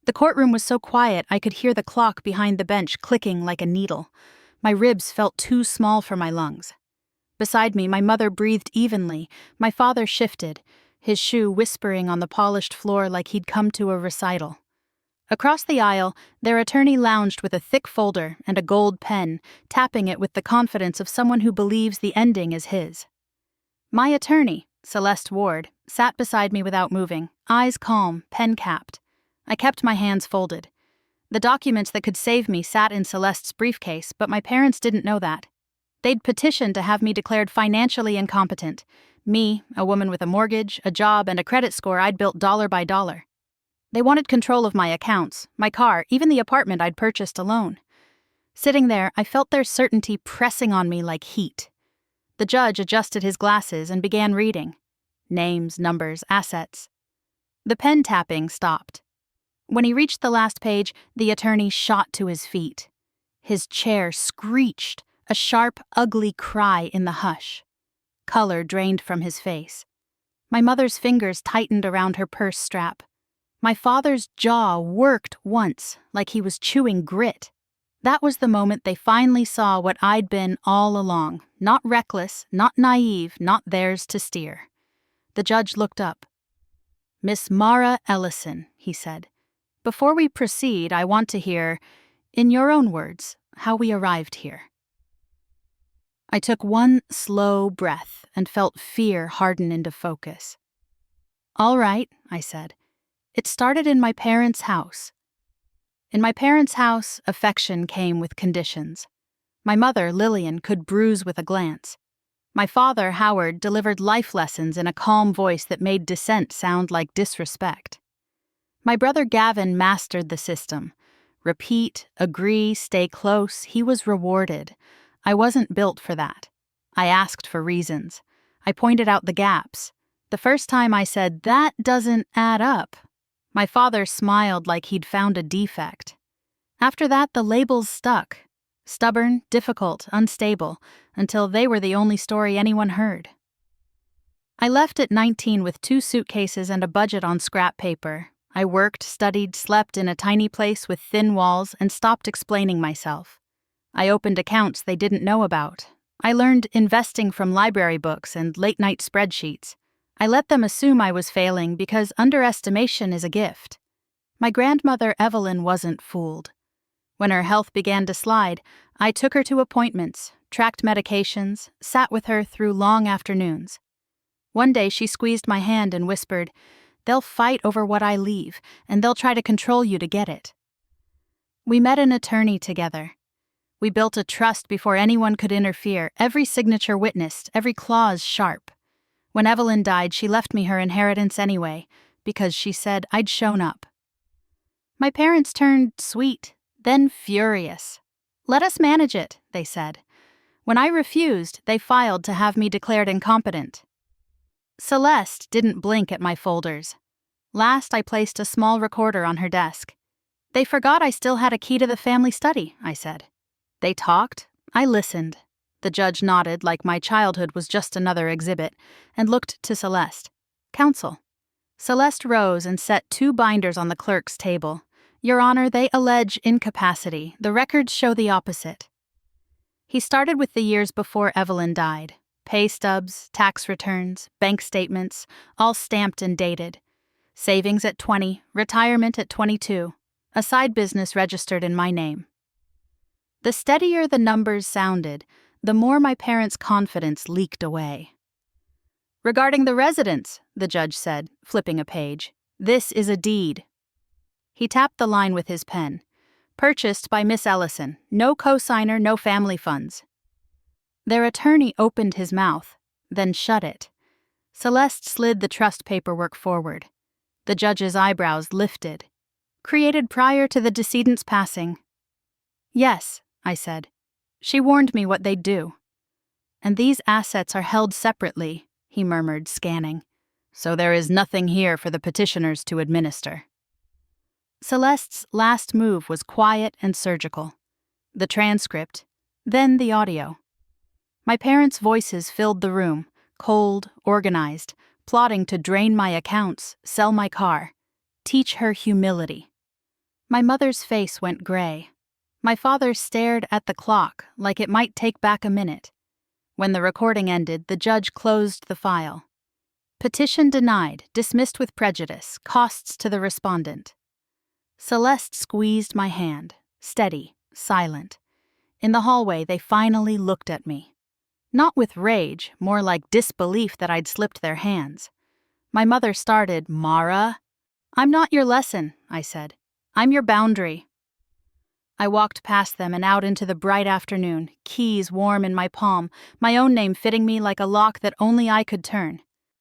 The courtroom was so quiet I could hear the clock behind the bench clicking like a needle. My ribs felt too small for my lungs. Beside me, my mother breathed evenly. My father shifted, his shoe whispering on the polished floor like he'd come to a recital. Across the aisle, their attorney lounged with a thick folder and a gold pen, tapping it with the confidence of someone who believes the ending is his. My attorney, Celeste Ward, sat beside me without moving, eyes calm, pen capped. I kept my hands folded. The documents that could save me sat in Celeste's briefcase, but my parents didn't know that. They'd petitioned to have me declared financially incompetent. Me, a woman with a mortgage, a job, and a credit score I'd built dollar by dollar. They wanted control of my accounts, my car, even the apartment I'd purchased alone. Sitting there, I felt their certainty pressing on me like heat. The judge adjusted his glasses and began reading. Names, numbers, assets. The pen tapping stopped. When he reached the last page, the attorney shot to his feet. His chair screeched, a sharp, ugly cry in the hush. Color drained from his face. My mother's fingers tightened around her purse strap. My father's jaw worked once, like he was chewing grit. That was the moment they finally saw what I'd been all along. Not reckless, not naive, not theirs to steer. The judge looked up. "Miss Mara Ellison," he said. "Before we proceed, I want to hear, in your own words, how we arrived here." I took one slow breath and felt fear harden into focus. "All right," I said. "It started in my parents' house. In my parents' house, affection came with conditions. My mother, Lillian, could bruise with a glance. My father, Howard, delivered life lessons in a calm voice that made dissent sound like disrespect. My brother Gavin mastered the system. Repeat, agree, stay close, he was rewarded. I wasn't built for that. I asked for reasons. I pointed out the gaps. The first time I said, "That doesn't add up," my father smiled like he'd found a defect. After that, the labels stuck. Stubborn, difficult, unstable, until they were the only story anyone heard. I left at 19 with 2 suitcases and a budget on scrap paper. I worked, studied, slept in a tiny place with thin walls, and stopped explaining myself. I opened accounts they didn't know about. I learned investing from library books and late-night spreadsheets. I let them assume I was failing because underestimation is a gift. My grandmother Evelyn wasn't fooled. When her health began to slide, I took her to appointments, tracked medications, sat with her through long afternoons. One day she squeezed my hand and whispered, "They'll fight over what I leave, and they'll try to control you to get it." We met an attorney together. We built a trust before anyone could interfere, every signature witnessed, every clause sharp. When Evelyn died, she left me her inheritance anyway, because she said I'd shown up. My parents turned sweet, then furious. "Let us manage it," they said. When I refused, they filed to have me declared incompetent. Celeste didn't blink at my folders. Last, I placed a small recorder on her desk. "They forgot I still had a key to the family study," I said. They talked. I listened. The judge nodded like my childhood was just another exhibit, and looked to Celeste. "Counsel." Celeste rose and set 2 binders on the clerk's table. "Your Honor, they allege incapacity. The records show the opposite." He started with the years before Evelyn died. Pay stubs, tax returns, bank statements, all stamped and dated. Savings at 20, retirement at 22, a side business registered in my name. The steadier the numbers sounded, the more my parents' confidence leaked away. "Regarding the residence," the judge said, flipping a page, "this is a deed." He tapped the line with his pen. "Purchased by Miss Ellison. No cosigner, no family funds." Their attorney opened his mouth, then shut it. Celeste slid the trust paperwork forward. The judge's eyebrows lifted. "Created prior to the decedent's passing." "Yes," I said. "She warned me what they'd do." "And these assets are held separately," he murmured, scanning. "So there is nothing here for the petitioners to administer." Celeste's last move was quiet and surgical. The transcript, then the audio. My parents' voices filled the room, cold, organized, plotting to drain my accounts, sell my car, teach her humility. My mother's face went gray. My father stared at the clock like it might take back a minute. When the recording ended, the judge closed the file. Petition denied, dismissed with prejudice, costs to the respondent. Celeste squeezed my hand, steady, silent. In the hallway, they finally looked at me. Not with rage, more like disbelief that I'd slipped their hands. My mother started, "Mara?" "I'm not your lesson," I said. "I'm your boundary." I walked past them and out into the bright afternoon, keys warm in my palm, my own name fitting me like a lock that only I could turn.